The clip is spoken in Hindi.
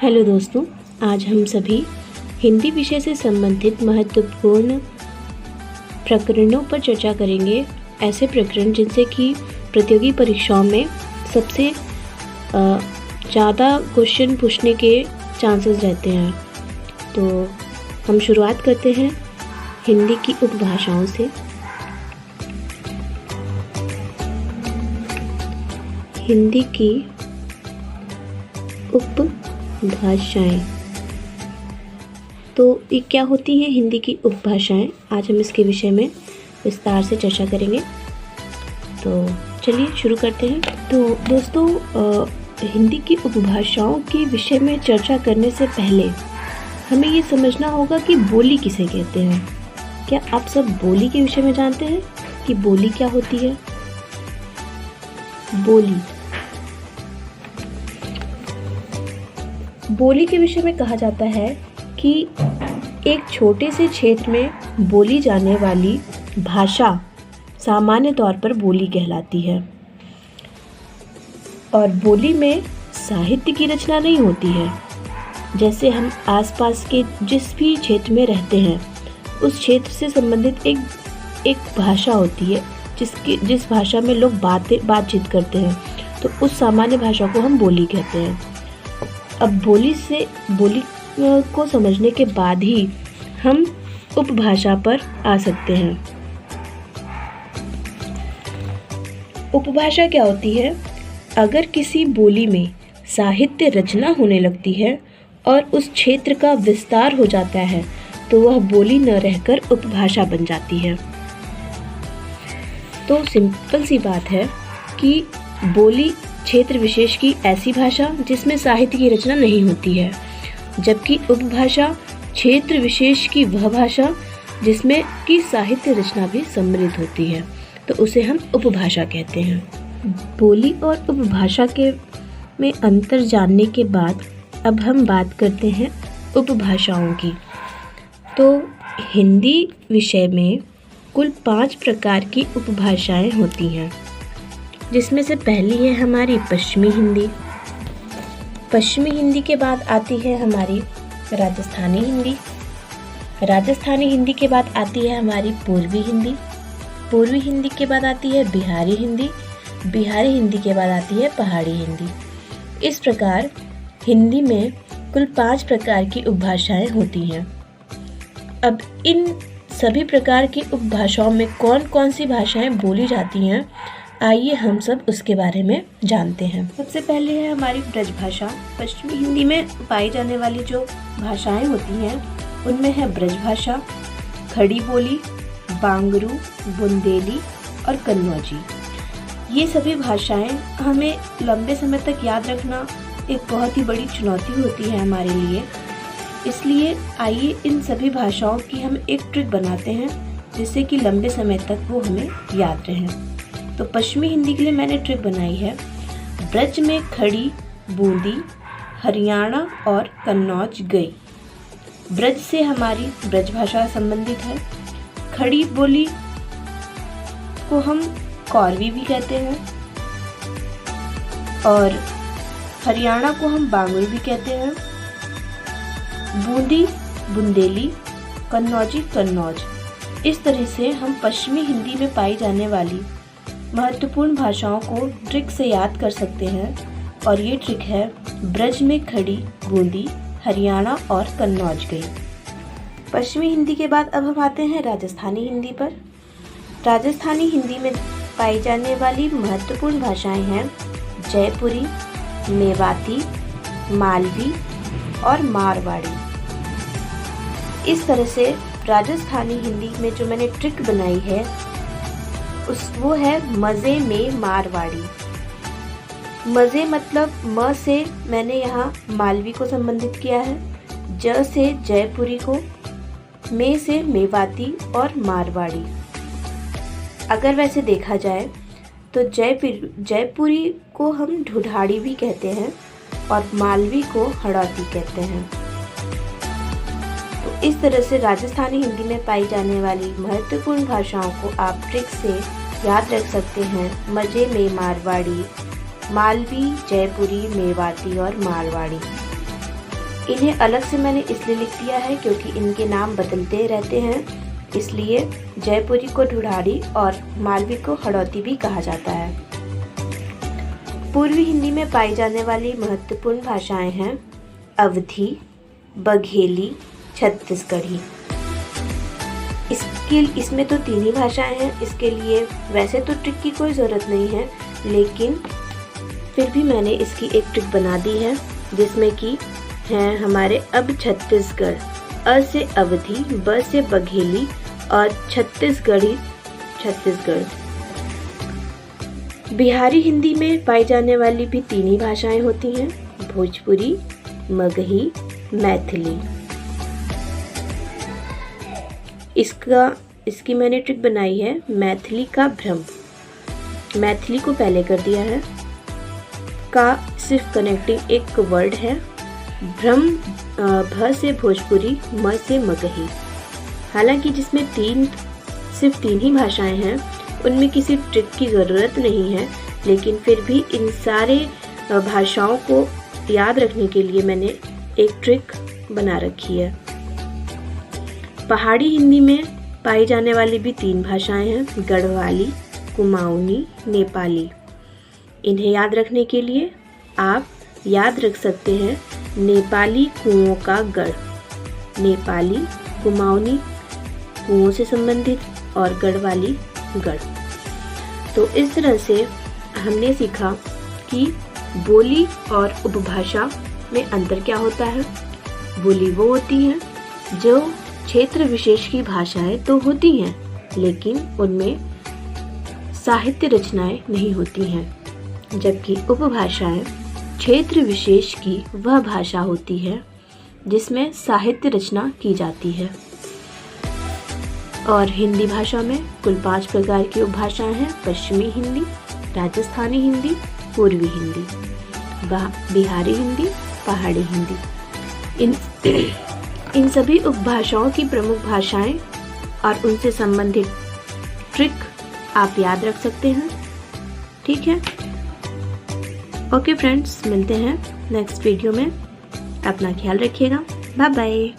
हेलो दोस्तों, आज हम सभी हिंदी विषय से संबंधित महत्वपूर्ण प्रकरणों पर चर्चा करेंगे। ऐसे प्रकरण जिनसे कि प्रतियोगी परीक्षाओं में सबसे ज़्यादा क्वेश्चन पूछने के चांसेस रहते हैं। तो हम शुरुआत करते हैं हिंदी की उपभाषाओं से। हिंदी की उपभाषाएं। तो ये क्या होती हैं हिंदी की उपभाषाएं? आज हम इसके विषय में विस्तार से चर्चा करेंगे। तो चलिए शुरू करते हैं। तो दोस्तों, हिंदी की उपभाषाओं के विषय में चर्चा करने से पहले हमें ये समझना होगा कि बोली किसे कहते हैं। क्या आप सब बोली के विषय में जानते हैं कि बोली क्या होती है? बोली के विषय में कहा जाता है कि एक छोटे से क्षेत्र में बोली जाने वाली भाषा सामान्य तौर पर बोली कहलाती है। और बोली में साहित्य की रचना नहीं होती है। जैसे हम आसपास के जिस भी क्षेत्र में रहते हैं उस क्षेत्र से संबंधित एक भाषा होती है जिस भाषा में लोग बातचीत करते हैं, तो उस सामान्य भाषा को हम बोली कहते हैं। अब बोली को समझने के बाद ही हम उपभाषा पर आ सकते हैं। उपभाषा क्या होती है? अगर किसी बोली में साहित्य रचना होने लगती है और उस क्षेत्र का विस्तार हो जाता है तो वह बोली न रहकर उपभाषा बन जाती है। तो सिंपल सी बात है कि बोली क्षेत्र विशेष की ऐसी भाषा जिसमें साहित्य की रचना नहीं होती है, जबकि उपभाषा क्षेत्र विशेष की वह भाषा जिसमें की साहित्य रचना भी सम्मिलित होती है, तो उसे हम उपभाषा कहते हैं। बोली और उपभाषा में अंतर जानने के बाद अब हम बात करते हैं उपभाषाओं की। तो हिंदी विषय में कुल 5 प्रकार की उपभाषाएं होती हैं, जिसमें से पहली है हमारी पश्चिमी हिंदी। पश्चिमी हिंदी के बाद आती है हमारी राजस्थानी हिंदी। राजस्थानी हिंदी के बाद आती है हमारी पूर्वी हिंदी। पूर्वी हिंदी के बाद आती है बिहारी हिंदी। बिहारी हिंदी के बाद आती है पहाड़ी हिंदी। इस प्रकार हिंदी में कुल 5 प्रकार की उपभाषाएं होती हैं। अब इन सभी प्रकार की उपभाषाओं में कौन कौन सी भाषाएं बोली जाती हैं, आइए हम सब उसके बारे में जानते हैं। सबसे पहले है हमारी ब्रज भाषा। पश्चिमी हिंदी में पाई जाने वाली जो भाषाएं होती हैं उनमें है ब्रज भाषा, खड़ी बोली, बांगरू, बुंदेली और कन्नौजी। ये सभी भाषाएं हमें लंबे समय तक याद रखना एक बहुत ही बड़ी चुनौती होती है हमारे लिए। इसलिए आइए इन सभी भाषाओं की हम एक ट्रिक बनाते हैं जिससे कि लंबे समय तक वो हमें याद रहें। तो पश्चिमी हिंदी के लिए मैंने ट्रिक बनाई है। ब्रज में खड़ी बूंदी, हरियाणा और कन्नौज गई। ब्रज से हमारी ब्रज भाषा संबंधित है। खड़ी बोली को हम कौरवी भी कहते हैं और हरियाणा को हम बांगुल भी कहते हैं। बूंदी बुंदेली, कन्नौजी कन्नौज। इस तरह से हम पश्चिमी हिंदी में पाई जाने वाली महत्वपूर्ण भाषाओं को ट्रिक से याद कर सकते हैं। और ये ट्रिक है ब्रज में खड़ी बूंदी, हरियाणा और कन्नौज गई। पश्चिमी हिंदी के बाद अब हम आते हैं राजस्थानी हिंदी पर। राजस्थानी हिंदी में पाई जाने वाली महत्वपूर्ण भाषाएं हैं जयपुरी, मेवाती, मालवी और मारवाड़ी। इस तरह से राजस्थानी हिंदी में जो मैंने ट्रिक बनाई है वो है मज़े में मारवाड़ी। मज़े मतलब म से मैंने यहाँ मालवी को संबंधित किया है, ज से जयपुरी को, मे से मेवाती और मारवाड़ी। अगर वैसे देखा जाए तो जयपुरी को हम ढूढ़ाड़ी भी कहते हैं और मालवी को हड़ौती कहते हैं। तो इस तरह से राजस्थानी हिंदी में पाई जाने वाली महत्वपूर्ण भाषाओं को आप ट्रिक से याद रख सकते हैं। मज़े में मारवाड़ी, मालवी, जयपुरी, मेवाती और मारवाड़ी। इन्हें अलग से मैंने इसलिए लिख दिया है क्योंकि इनके नाम बदलते रहते हैं, इसलिए जयपुरी को ढूढ़ाड़ी और मालवी को हड़ौती भी कहा जाता है। पूर्वी हिंदी में पाई जाने वाली महत्वपूर्ण भाषाएं हैं अवधी, बघेली, छत्तीसगढ़ी। इसमें तो 3 ही भाषाएं हैं, इसके लिए वैसे तो ट्रिक की कोई ज़रूरत नहीं है, लेकिन फिर भी मैंने इसकी एक ट्रिक बना दी है, जिसमें कि हैं हमारे अब छत्तीसगढ़, अ से अवधी, ब से बघेली और छत्तीसगढ़ी छत्तीसगढ़। बिहारी हिंदी में पाई जाने वाली भी 3 ही भाषाएं होती हैं, भोजपुरी, मगही, मैथिली। इसकी मैंने ट्रिक बनाई है मैथिली का भ्रम। मैथिली को पहले कर दिया है, का सिर्फ कनेक्टिंग एक वर्ड है, भ्रम भ से भोजपुरी, म से मगही। हालांकि जिसमें सिर्फ 3 ही भाषाएं हैं, उनमें किसी ट्रिक की ज़रूरत नहीं है, लेकिन फिर भी इन सारे भाषाओं को याद रखने के लिए मैंने एक ट्रिक बना रखी है। पहाड़ी हिंदी में पाई जाने वाली भी 3 भाषाएं हैं, गढ़वाली, कुमाऊनी, नेपाली। इन्हें याद रखने के लिए आप याद रख सकते हैं नेपाली कुओं का गढ़। नेपाली, कुमाऊनी कुओं से संबंधित और गढ़वाली गढ़। तो इस तरह से हमने सीखा कि बोली और उपभाषा में अंतर क्या होता है। बोली वो होती है जो क्षेत्र विशेष की भाषाएं तो होती हैं, लेकिन उनमें साहित्य रचनाएं नहीं होती हैं, जबकि उपभाषाएं क्षेत्र विशेष की वह भाषा होती है जिसमें साहित्य रचना की जाती है। और हिंदी भाषा में कुल 5 प्रकार की उपभाषाएं हैं, पश्चिमी हिंदी, राजस्थानी हिंदी, पूर्वी हिंदी, बिहारी हिंदी, पहाड़ी हिंदी। इन सभी उपभाषाओं की प्रमुख भाषाएं और उनसे संबंधित ट्रिक आप याद रख सकते हैं। ठीक है, ओके फ्रेंड्स, मिलते हैं नेक्स्ट वीडियो में। अपना ख्याल रखिएगा। Bye bye.